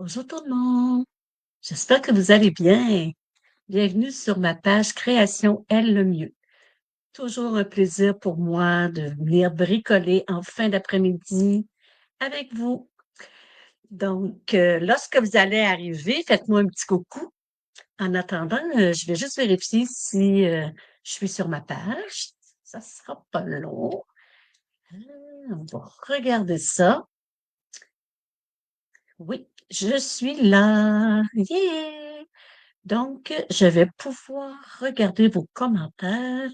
Bonjour tout le monde, j'espère que vous allez bien. Bienvenue sur ma page Création Elle le mieux. Toujours un plaisir pour moi de venir bricoler en fin d'après-midi avec vous. Donc, lorsque vous allez arriver, faites-moi un petit coucou. En attendant, je vais juste vérifier si je suis sur ma page. Ça sera pas long. On va regarder ça. Oui, je suis là. Yeah! Donc, je vais pouvoir regarder vos commentaires.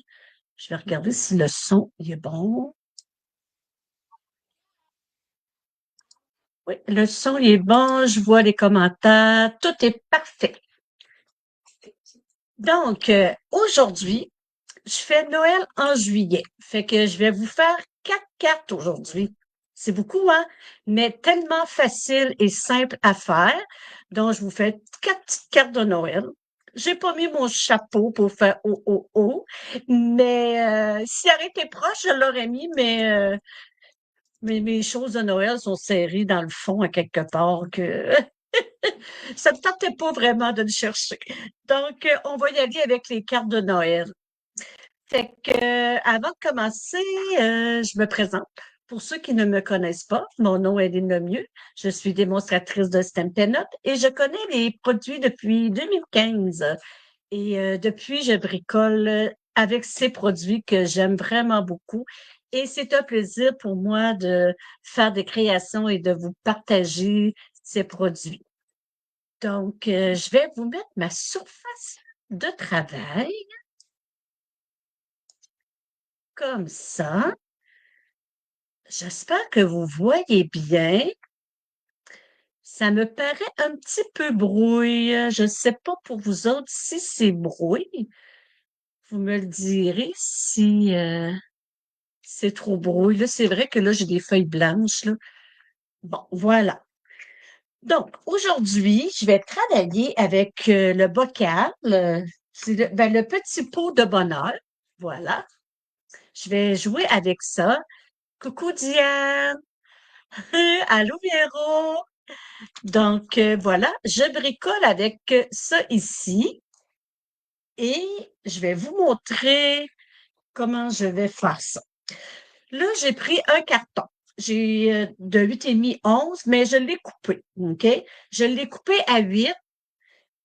Je vais regarder si le son il est bon. Oui, le son il est bon, je vois les commentaires, tout est parfait. Donc, aujourd'hui, je fais Noël en juillet. Fait que je vais vous faire 4 cartes aujourd'hui. C'est beaucoup, hein? Mais tellement facile et simple à faire. Donc, je vous fais 4 petites cartes de Noël. J'ai pas mis mon chapeau pour faire oh, oh, oh. Mais s'il aurait été proche, je l'aurais mis, mais mes choses de Noël sont serrées dans le fond à quelque part que ça ne tentait pas vraiment de le chercher. Donc, on va y aller avec les cartes de Noël. Fait que, avant de commencer, je me présente. Pour ceux qui ne me connaissent pas, mon nom est Lynn Lemieux. Je suis démonstratrice de Stampin' Up et je connais les produits depuis 2015. Et depuis, je bricole avec ces produits que j'aime vraiment beaucoup. Et c'est un plaisir pour moi de faire des créations et de vous partager ces produits. Donc, je vais vous mettre ma surface de travail comme ça. J'espère que vous voyez bien. Ça me paraît un petit peu brouille. Je ne sais pas pour vous autres si c'est brouille. Vous me le direz si c'est trop brouille. Là, c'est vrai que là, j'ai des feuilles blanches, là. Bon, voilà. Donc, aujourd'hui, je vais travailler avec le bocal. C'est le petit pot de bonheur. Voilà. Je vais jouer avec ça. Coucou Diane. Allô Véro. Donc, voilà, je bricole avec ça ici et je vais vous montrer comment je vais faire ça. Là, j'ai pris un carton. J'ai de 8,5 11, mais je l'ai coupé, OK? Je l'ai coupé à 8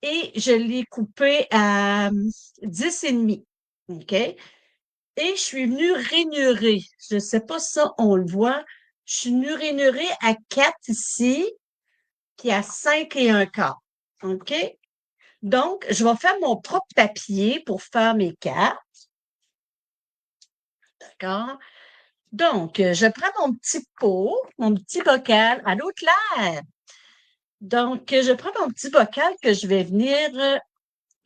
et je l'ai coupé à 10,5, OK? Et je suis venue rainurer. Je ne sais pas si ça, on le voit. Je suis venue rainurer à 4 ici, puis à 5 et un quart. OK? Donc, je vais faire mon propre papier pour faire mes cartes. D'accord? Donc, je prends mon petit pot, mon petit bocal. Allô, Claire? Donc, je prends mon petit bocal que je vais venir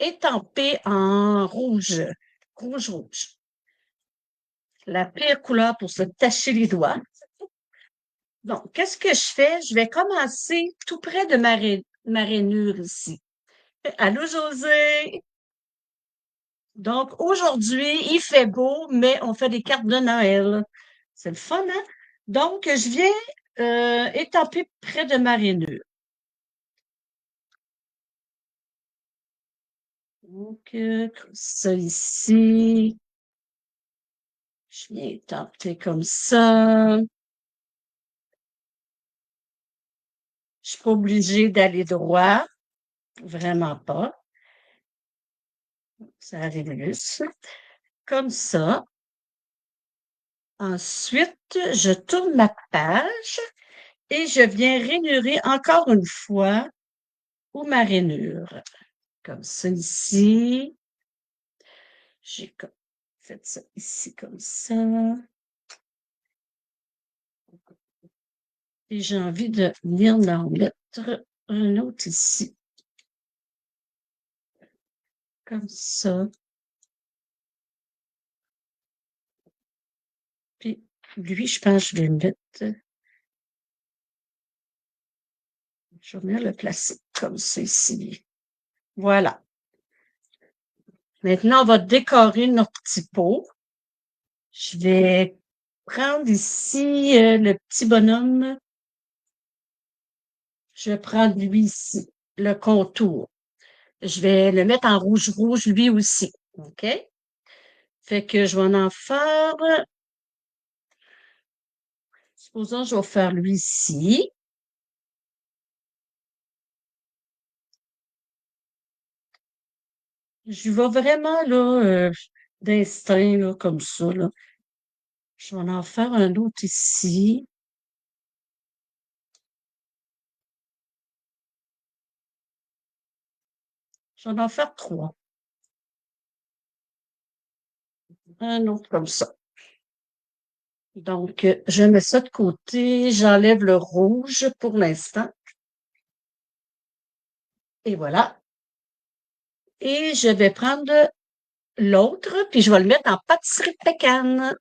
étamper en rouge. Rouge, rouge. La pire couleur pour se tacher les doigts. Donc, qu'est-ce que je fais? Je vais commencer tout près de ma rainure ici. Allô, José? Donc, aujourd'hui, il fait beau, mais on fait des cartes de Noël. C'est le fun, hein? Donc, je viens étamper près de ma rainure. Donc, comme ça ici. Je viens étamper comme ça. Je suis pas obligée d'aller droit. Vraiment pas. Ça arrive juste. Comme ça. Ensuite, je tourne ma page et je viens rainurer encore une fois ou ma rainure. Comme ça ici. J'ai fait ça ici comme ça. Et j'ai envie de venir en mettre un autre ici. Comme ça. Puis lui, je pense que je vais le mettre. Je vais venir le placer comme ça ici. Voilà. Maintenant, on va décorer notre petit pot. Je vais prendre ici le petit bonhomme Je vais prendre lui ici, le contour. Je vais le mettre en rouge-rouge lui aussi. OK? Fait que je vais en faire. Supposons que je vais faire lui ici. Je vais vraiment là, d'instinct, là, comme ça, là. Je vais en faire un autre ici. Je vais en faire trois. Un autre comme ça. Donc, je mets ça de côté. J'enlève le rouge pour l'instant. Et voilà. Et je vais prendre l'autre, puis je vais le mettre en pâtisserie de pécan.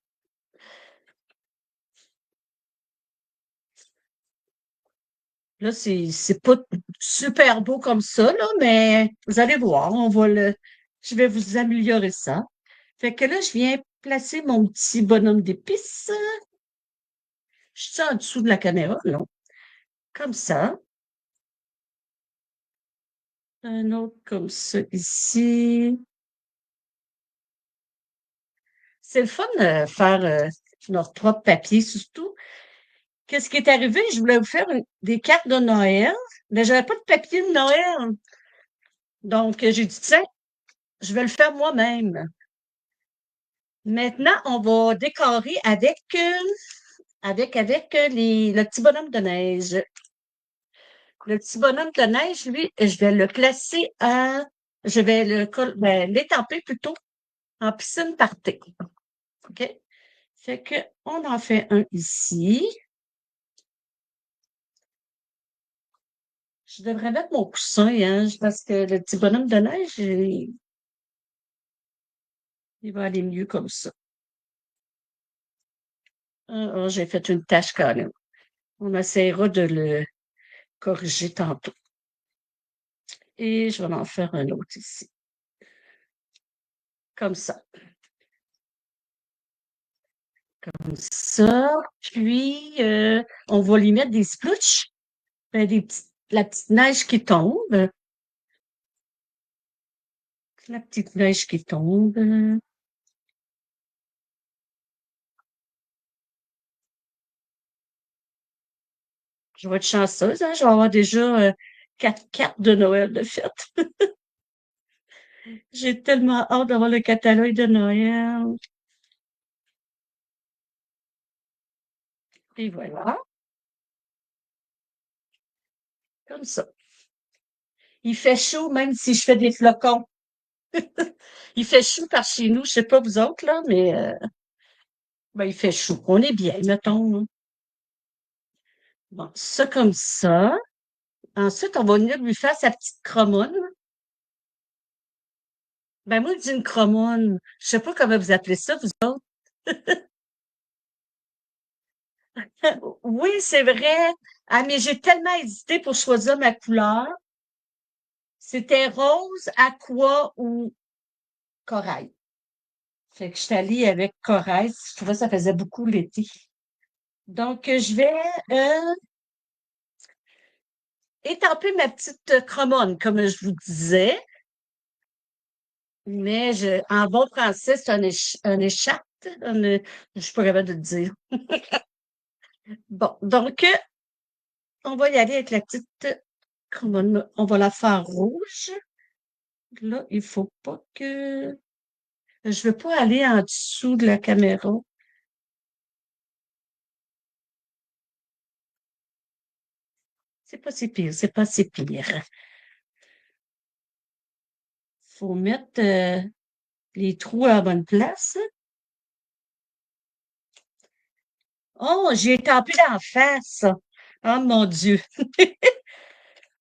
Là, c'est pas super beau comme ça, là, mais vous allez voir, je vais vous améliorer ça. Fait que là, je viens placer mon petit bonhomme d'épices. Je suis en dessous de la caméra, là. Comme ça. Un autre comme ça ici. C'est le fun de faire notre propre papier, surtout. Qu'est-ce qui est arrivé? Je voulais vous faire des cartes de Noël, mais j'avais pas de papier de Noël. Donc, j'ai dit, tiens, je vais le faire moi-même. Maintenant, on va décorer avec le petit bonhomme de neige. Le petit bonhomme de neige, lui, je vais le placer je vais l'étamper plutôt en piscine party. OK? Fait que, on en fait un ici. Je devrais mettre mon coussin, hein, parce que le petit bonhomme de neige, il va aller mieux comme ça. J'ai fait une tache quand même. On essaiera de le corriger tantôt. Et je vais en faire un autre ici. Comme ça. Comme ça. Puis, on va lui mettre des splouches, la petite neige qui tombe. La petite neige qui tombe. Je vais être chanceuse, hein? Je vais avoir déjà 4 cartes de Noël de fête. J'ai tellement hâte d'avoir le catalogue de Noël. Et voilà, comme ça. Il fait chaud même si je fais des flocons. Il fait chaud par chez nous, je sais pas vous autres, là, mais ben, il fait chaud. On est bien, mettons, hein. Bon, ça comme ça. Ensuite, on va venir lui faire sa petite cromone. Ben, moi, je dis une cromone. Je sais pas comment vous appelez ça, vous autres. Oui, c'est vrai. Ah, mais j'ai tellement hésité pour choisir ma couleur. C'était rose, aqua ou corail. Fait que je suis allée avec corail. Je trouvais que ça faisait beaucoup l'été. Donc, je vais étamper ma petite cromone, comme je vous disais. Mais en bon français, c'est un écharpe. Je suis pas capable de le dire. Bon, donc, on va y aller avec la petite cromone. On va la faire rouge. Là, il faut pas que... Je veux pas aller en dessous de la caméra. C'est pas si pire, c'est pas si pire. Faut mettre les trous à la bonne place. Oh, j'ai tapé d'en face. Oh mon Dieu.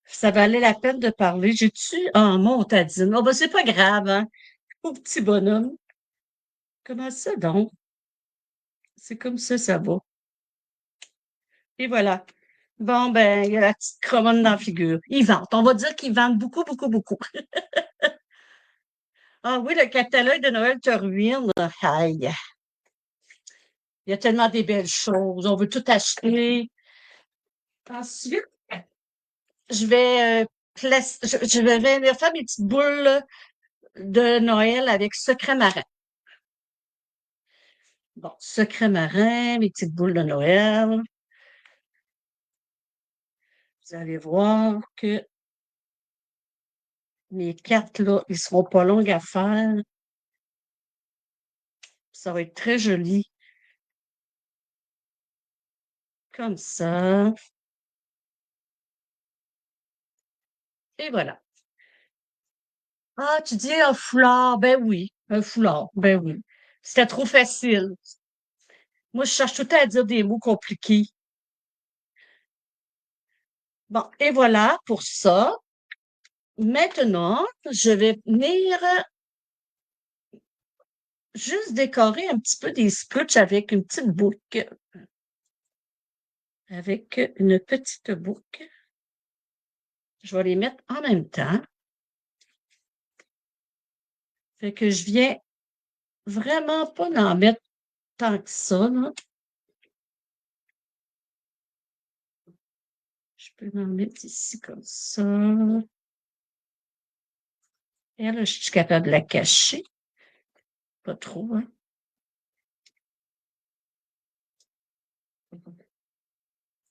Ça valait la peine de parler. J'ai-tu. Oh, montadine. Oh, ben, c'est pas grave, hein. Au petit bonhomme. Comment ça, donc? C'est comme ça va. Et voilà. Bon, ben, il y a la petite cromone dans la figure. Ils vendent. On va dire qu'ils vendent beaucoup, beaucoup, beaucoup. Ah oui, le catalogue de Noël te ruine. Aïe. Il y a tellement des belles choses. On veut tout acheter. Ensuite, je vais, je vais venir faire mes petites boules de Noël avec secret marin. Bon, secret marin, mes petites boules de Noël. Vous allez voir que mes cartes, là, ils seront pas longues à faire. Ça va être très joli. Comme ça. Et voilà. Ah, tu dis un foulard. Ben oui, un foulard. Ben oui. C'était trop facile. Moi, je cherche tout le temps à dire des mots compliqués. Bon, et voilà pour ça. Maintenant, je vais venir juste décorer un petit peu des splutch avec une petite boucle. Avec une petite boucle. Je vais les mettre en même temps. Fait que je viens vraiment pas en mettre tant que ça, là. Je peux en mettre ici comme ça. Et là, je suis capable de la cacher. Pas trop, hein.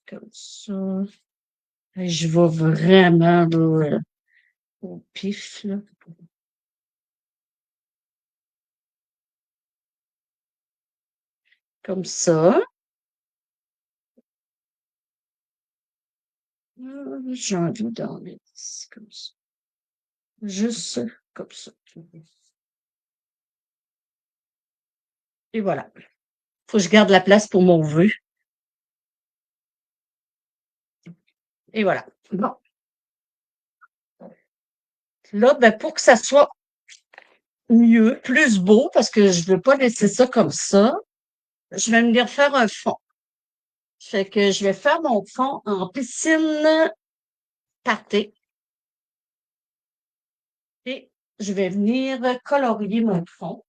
Comme ça. Et je vais vraiment là, au pif, là. Comme ça. J'ai envie d'en mettre ici, comme ça. Juste comme ça. Et voilà. Faut que je garde la place pour mon vœu. Et voilà. Bon. Là, ben, pour que ça soit mieux, plus beau, parce que je veux pas laisser ça comme ça, je vais venir faire un fond. Fait que je vais faire mon fond en piscine pâtée et je vais venir colorier mon fond.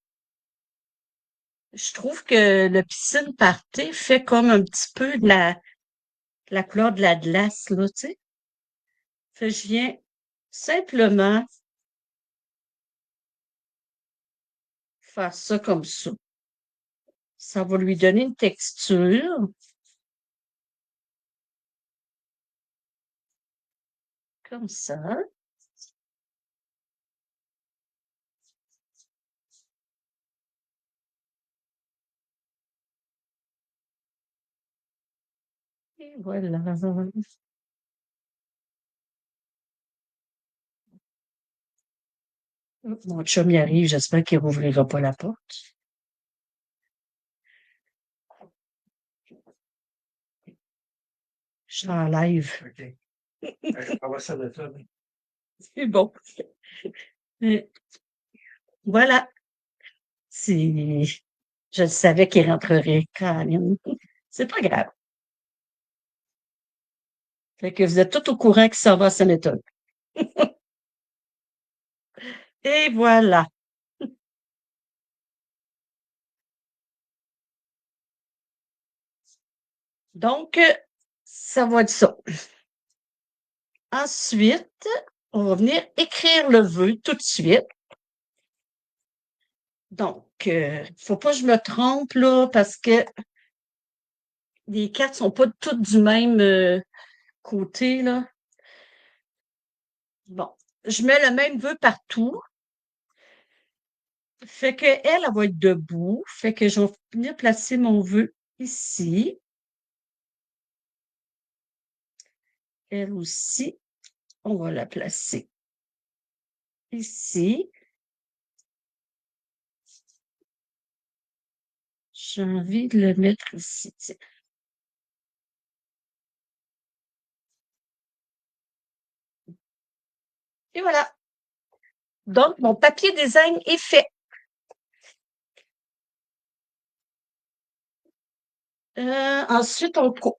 Je trouve que le piscine pâtée fait comme un petit peu de la couleur de la glace, là, tu sais. Fait que je viens simplement faire ça comme ça. Ça va lui donner une texture, comme ça. Et voilà. Mon chum y arrive, j'espère qu'il rouvrira pas la porte. Je suis en live. C'est bon. Voilà. C'est, je savais qu'il rentrerait quand même. C'est pas grave. Fait que vous êtes tout au courant qu'il s'en va à sa méthode. Et voilà. Donc, ça va être ça. Ensuite, on va venir écrire le vœu tout de suite. Donc, faut pas que je me trompe, là, parce que les cartes sont pas toutes du même côté, là. Bon, je mets le même vœu partout. Fait que elle va être debout. Fait que je vais venir placer mon vœu ici. Elle aussi, on va la placer ici. J'ai envie de le mettre ici, tiens. Et voilà. Donc, mon papier design est fait. Ensuite, on coupe.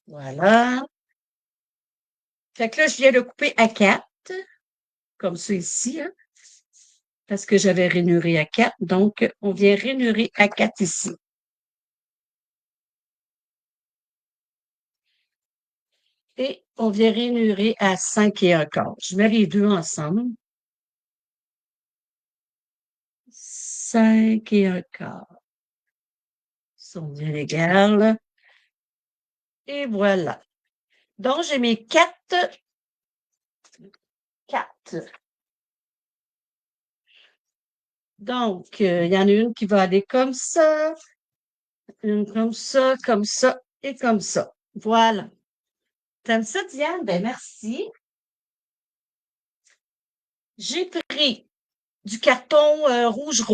Voilà. Fait que là, je viens de couper à 4, comme ça ici, hein, parce que j'avais rainuré à 4. Donc, on vient rainurer à 4 ici. Et on vient ranurer à 5 1/4. Je mets les deux ensemble. 5 1/4. Ils sont bien égales. Et voilà. Donc, j'ai mes quatre. Donc, il y en a une qui va aller comme ça, une comme ça et comme ça. Voilà. T'aimes ça, Diane? Ben, merci. J'ai pris du carton rouge,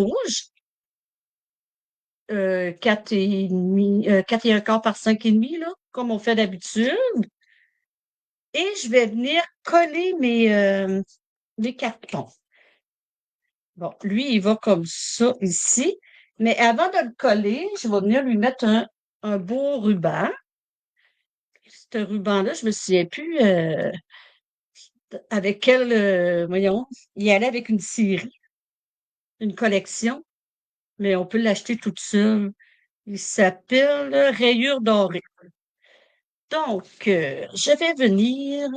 4 et demi, 4 et un quart par 5 et demi, là, comme on fait d'habitude. Et je vais venir coller mes cartons. Bon, lui, il va comme ça ici. Mais avant de le coller, je vais venir lui mettre un beau ruban. Ce ruban-là, je me souviens plus avec quel, voyons, il allait avec une série, une collection, mais on peut l'acheter toute seule. Il s'appelle Rayures dorées. Donc, je vais venir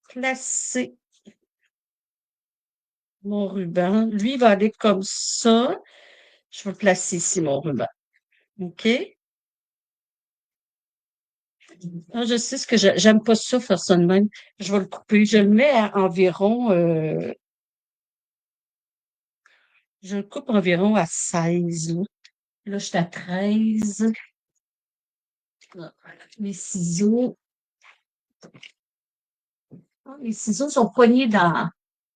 placer mon ruban. Lui, il va aller comme ça. Je vais placer ici mon ruban. OK? Ah, je sais ce que j'aime pas ça, faire ça de même. Je vais le couper. Je le mets à environ, je le coupe environ à 16, là. Là, je suis à 13. Là, mes ciseaux. Ah, les ciseaux sont poignés dans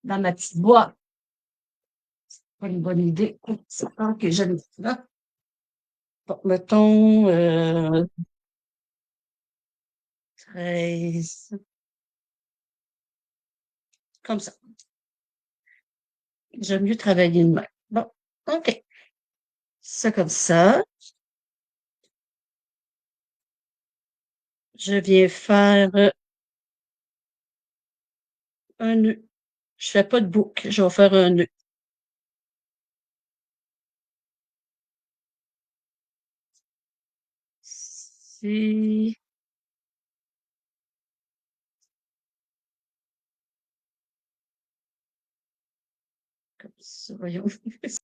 ma petite boîte. Pas une bonne idée. C'est pas que j'aime ça. Bon, mettons 13. Comme ça. J'aime mieux travailler de main. Bon, OK. Ça comme ça. Je viens faire un nœud. Je fais pas de boucle. Je vais faire un nœud. C'est comme ça. Voyons.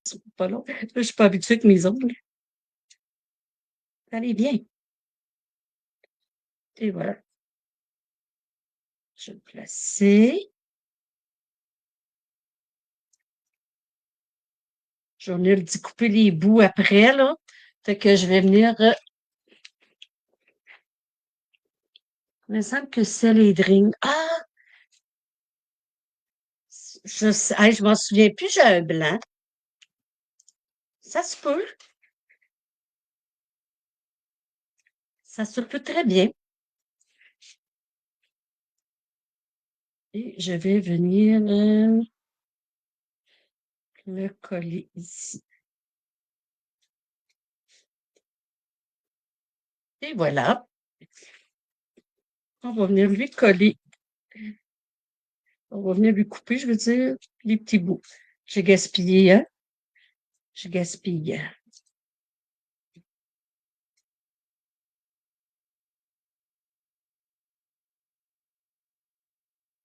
C'est pas long. Là, je suis pas habituée avec mes ongles. Allez, bien. Et voilà. Je vais le placer. Je vais venir découper les bouts après, là. Fait que je vais venir. Il me semble que c'est les drinks. Ah! Je m'en souviens plus, j'ai un blanc. Ça se peut. Ça se peut très bien. Et je vais venir le coller ici. Et voilà. On va venir lui coller. On va venir lui couper, je veux dire, les petits bouts. J'ai gaspillé, hein? J'ai gaspillé.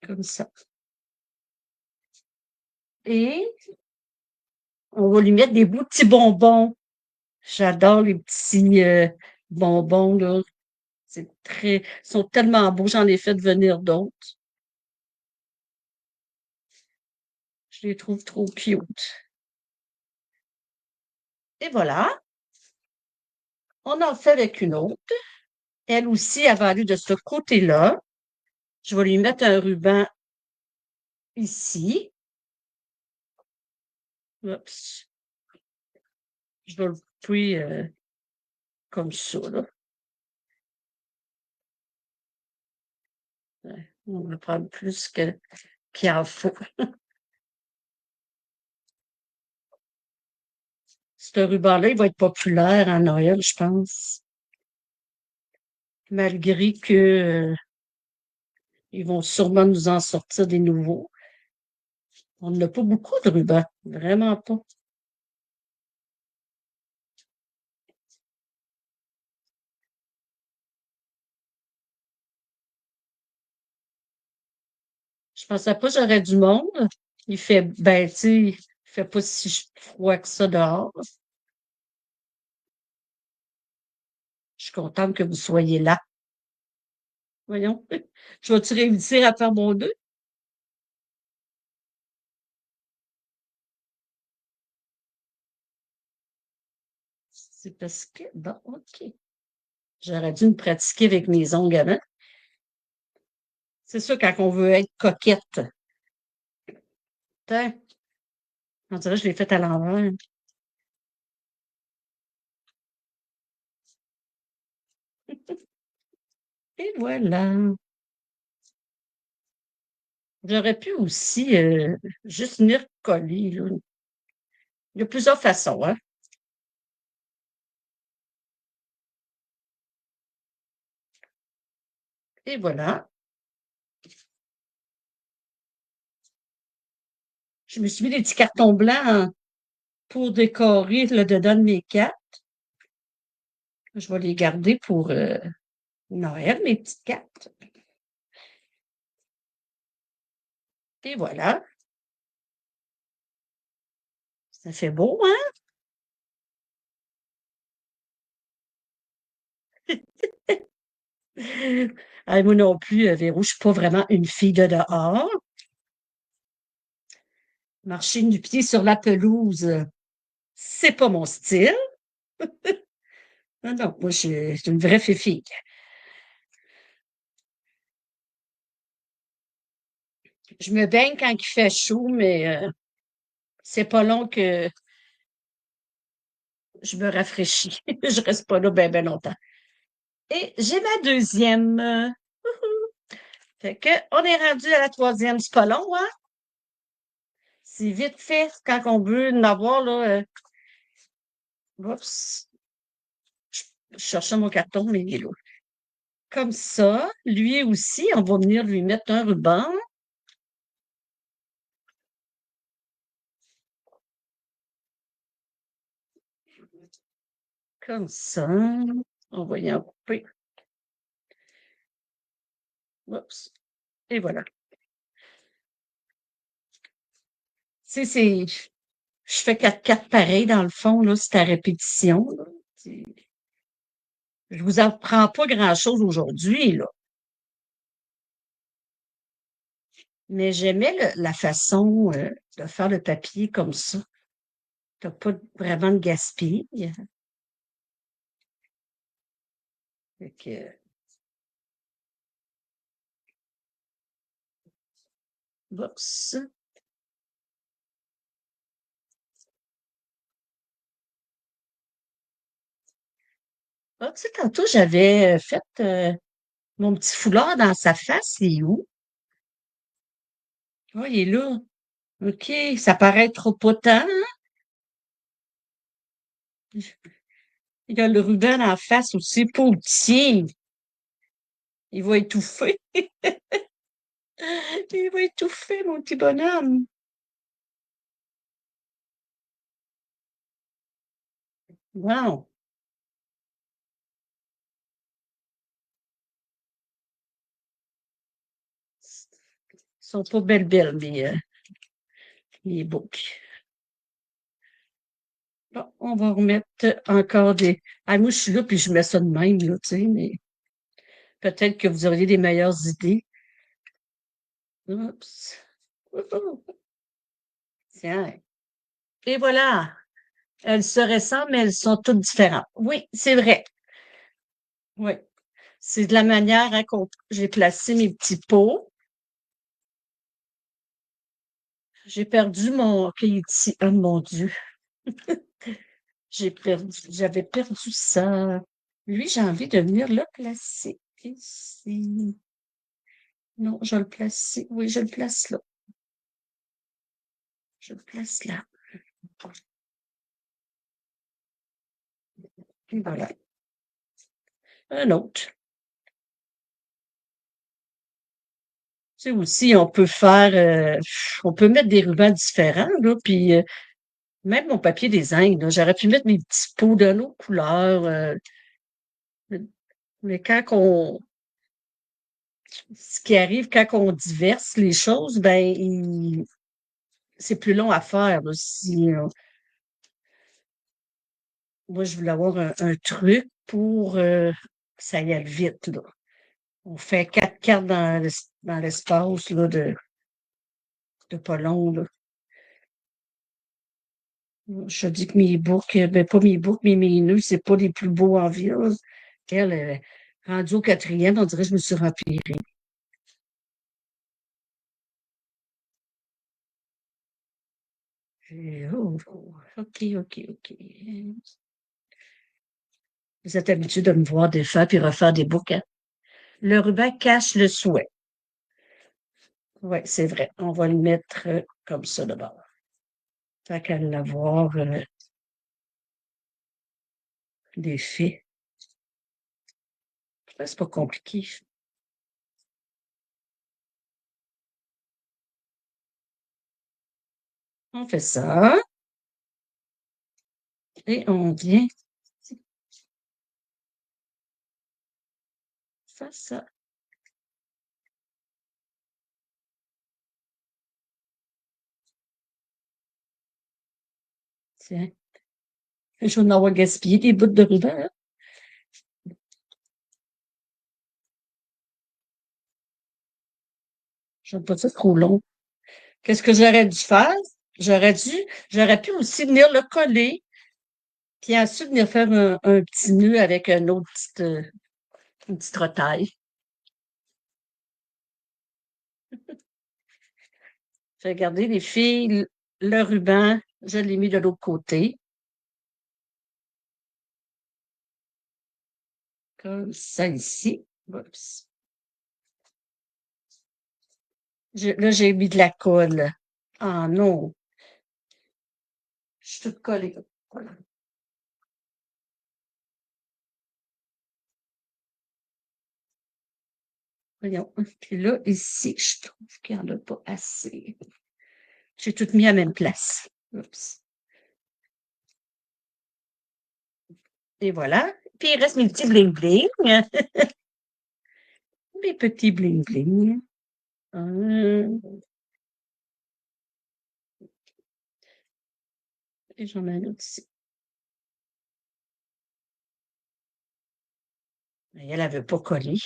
Comme ça. Et on va lui mettre des beaux petits bonbons. J'adore les petits bonbons, là. Ils sont tellement beaux, j'en ai fait venir d'autres. Je les trouve trop cute. Et voilà. On en fait avec une autre. Elle aussi, elle va aller de ce côté-là. Je vais lui mettre un ruban ici. Oups. Je vais le couper comme ça, là. Ouais, on va prendre plus qu'il en faut. Ce ruban-là, il va être populaire à Noël, je pense. Malgré que ils vont sûrement nous en sortir des nouveaux. On n'a pas beaucoup de rubans, vraiment pas. Je pensais pas que j'aurais du monde. Il fait, ben, tu sais, il fait pas si froid que ça dehors. Je suis contente que vous soyez là. Voyons. Je vais-tu réussir à faire mon deux? C'est parce que, bon, OK. J'aurais dû me pratiquer avec mes ongles avant. C'est ça quand on veut être coquette. Putain, on dirait que je l'ai fait à l'envers. Et voilà. J'aurais pu aussi juste venir coller, là. Il y a plusieurs façons, hein. Et voilà. Je me suis mis des petits cartons blancs pour décorer le dedans de mes cartes. Je vais les garder pour Noël, mes petites cartes. Et voilà. Ça fait beau, hein? Ah, moi non plus, Véro, je suis pas vraiment une fille de dehors. Marcher du pied sur la pelouse, c'est pas mon style. Non, non, moi, je suis une vraie fille. Je me baigne quand il fait chaud, mais c'est pas long que je me rafraîchis. Je reste pas là ben, ben longtemps. Et j'ai ma deuxième. Fait que, on est rendu à la troisième. C'est pas long, hein? C'est vite fait quand on veut en avoir, là. Oups, je cherchais mon carton, mais il est là. Comme ça, lui aussi, on va venir lui mettre un ruban. Comme ça. On va y en couper. Oups. Et voilà. Tu sais, je fais 4-4 pareil dans le fond, là, c'est à répétition, là. Je vous apprends pas grand-chose aujourd'hui, là. Mais j'aimais la façon de faire le papier comme ça. T'as pas vraiment de gaspille. Fait que, oups. Ah, tu sais, tantôt, j'avais fait mon petit foulard dans sa face. Il est où? Ah, il est là. OK. Ça paraît trop potent, hein? Il a le ruban en face aussi. Pauvre. Il va étouffer. Il va étouffer, mon petit bonhomme. Wow. Ils sont pas belles, mais les boucs. Bon, on va remettre encore des. Ah, moi, je suis là, puis je mets ça de même, là, tu sais, mais peut-être que vous auriez des meilleures idées. Oups. Tiens. Et voilà. Elles se ressemblent, mais elles sont toutes différentes. Oui, c'est vrai. Oui. C'est de la manière hein, qu'on j'ai placé mes petits pots. J'ai perdu mon ici. Oh mon Dieu. J'avais perdu ça. Lui, j'ai envie de venir le placer ici. Non, je le place ici. Oui, je le place là. Je le place là. Et voilà. Un autre. Tu sais, aussi, on peut mettre des rubans différents, là, puis même mon papier des Indes, là, j'aurais pu mettre mes petits pots de l'autre couleur, mais quand on, Ce qui arrive quand on diverse les choses, ben, c'est plus long à faire, là. Si, moi, je voulais avoir un truc pour que ça y aille vite, là. On fait 4 cartes dans l'espace, là, de pas long, là. Je dis que mes boucles, ben pas mes boucles, mais mes nœuds, c'est pas les plus beaux en ville. Elle, rendue au quatrième, on dirait que je me suis empirée. Oh, oh, OK, OK, OK. Vous êtes habitué de me voir défaire puis refaire des boucles, hein? Le ruban cache le souhait. Oui, c'est vrai. On va le mettre comme ça d'abord. Tant qu'à l'avoir défait. C'est pas compliqué. On fait ça et on vient faire ça. Tiens, je vais en avoir gaspillé des bouts de ruban, hein. J'aime pas ça trop long. Qu'est-ce que j'aurais dû faire? J'aurais dû, j'aurais pu aussi venir le coller, puis ensuite venir faire un petit nœud avec une petite retaille. J'ai regardé les filles, le ruban, je l'ai mis de l'autre côté, comme ça ici. Oups. Là, j'ai mis de la colle. Ah non, je suis toute collée. Voilà. Voyons. Puis là, ici, je trouve qu'il n'y en a pas assez. J'ai tout mis à la même place. Oups. Et voilà. Puis il reste mes petits bling-bling. Mes petits bling-bling. Et j'en ai un autre ici. Mais elle ne veut pas coller.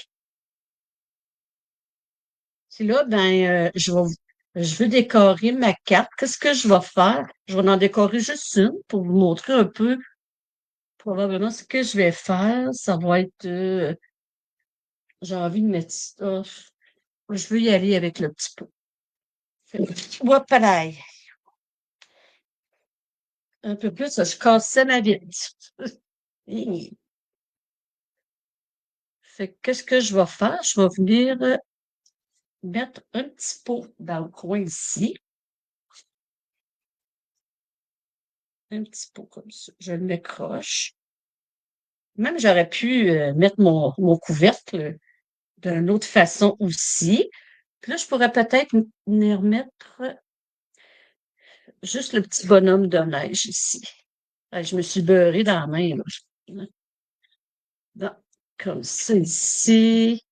Puis là, ben, je veux décorer ma carte. Qu'est-ce que je vais faire? Je vais en décorer juste une pour vous montrer un peu probablement ce que je vais faire. Ça va être, j'ai envie de mettre, oh, je veux y aller avec le petit pot. Hop, pareil. Un peu plus, je cassais ma vite. Fait que qu'est-ce que je vais faire? Je vais venir mettre un petit pot dans le coin ici. Un petit pot comme ça. Je le croche. Même j'aurais pu mettre mon couvercle d'une autre façon aussi. Puis là, je pourrais peut-être venir mettre juste le petit bonhomme de neige ici. Ah, je me suis beurrée dans la main, là. Bon, comme ça ici.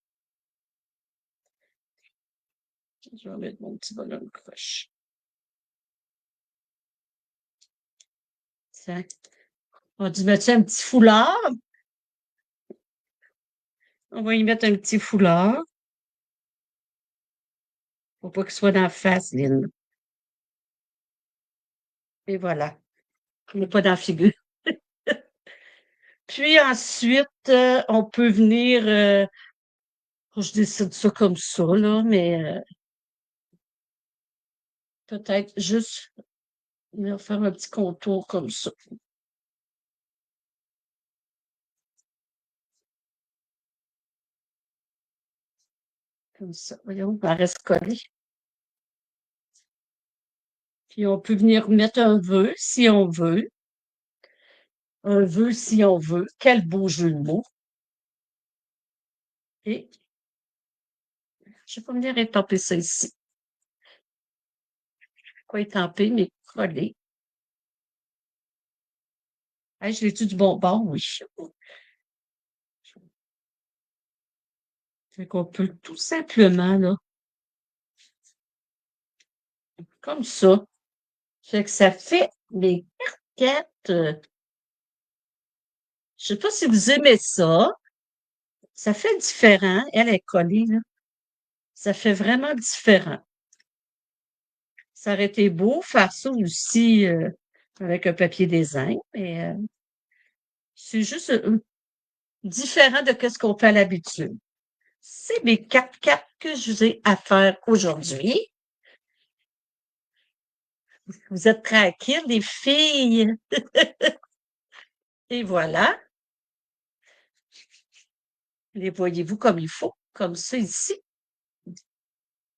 Je vais mettre mon petit bonhomme croche. Tiens. On va y mettre un petit foulard. On va y mettre un petit foulard. Faut pas qu'il soit dans la face, Lynn. Et voilà. Il n'est pas dans la figure. Puis ensuite, on peut venir, faut que je décide ça comme ça, là, mais peut-être juste venir faire un petit contour comme ça. Comme ça. Voyons, on reste collé. Puis on peut venir mettre un vœu si on veut. Un vœu si on veut. Quel beau jeu de mots. Et je vais pas venir étamper ça ici. Pas étamper, mais coller. Hey, je l'ai-tu du bon bord? Oui. Fait qu'on peut tout simplement, là, comme ça. Fait que ça fait des cartes. Je sais pas si vous aimez ça. Ça fait différent. Elle est collée, là. Ça fait vraiment différent. Ça aurait été beau faire ça aussi avec un papier design, mais c'est juste différent de ce qu'on fait à l'habitude. C'est mes 4 que je vous ai à faire aujourd'hui. Vous êtes tranquilles, les filles. Et voilà. Les voyez-vous comme il faut, comme ça ici.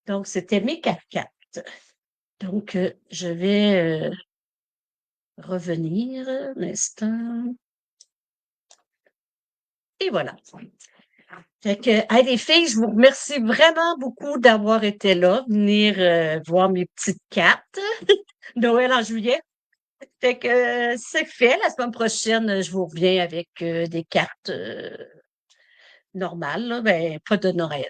Donc, c'était mes 4. Donc, je vais revenir un instant. Et voilà. Fait que, hey, les filles, je vous remercie vraiment beaucoup d'avoir été là, venir voir mes petites cartes. Noël en juillet. Fait que c'est fait. La semaine prochaine, je vous reviens avec des cartes normales, là, ben, pas de Noël.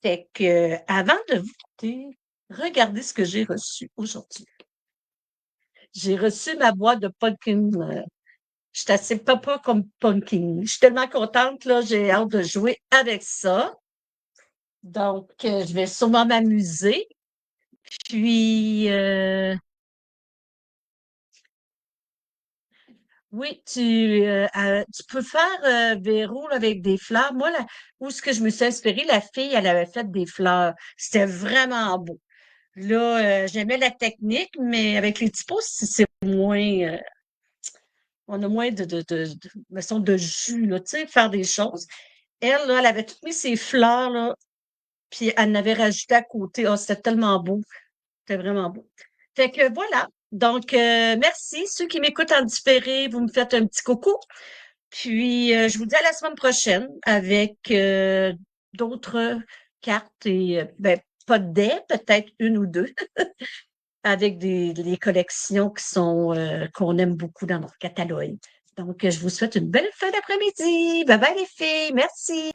Fait que avant de vous quitter, regardez ce que j'ai reçu aujourd'hui. J'ai reçu ma boîte de pumpkin. Je suis assez papa comme pumpkin. Je suis tellement contente, là, j'ai hâte de jouer avec ça. Donc, je vais sûrement m'amuser. Puis, oui, tu peux faire Véro là, avec des fleurs. Moi, là, où ce que je me suis inspirée, la fille, elle avait fait des fleurs. C'était vraiment beau. Là, j'aimais la technique, mais avec les typos, c'est moins, on a moins mettons, de jus, là, tu sais, faire des choses. Elle, là, elle avait toutes mis ses fleurs, là, puis elle en avait rajouté à côté. Oh, c'était tellement beau. C'était vraiment beau. Fait que voilà. Donc, merci. Ceux qui m'écoutent en différé, vous me faites un petit coucou. Puis, je vous dis à la semaine prochaine avec d'autres cartes et, ben, pas des, peut-être une ou deux, avec des collections qui sont, qu'on aime beaucoup dans notre catalogue. Donc, je vous souhaite une belle fin d'après-midi. Bye bye les filles. Merci.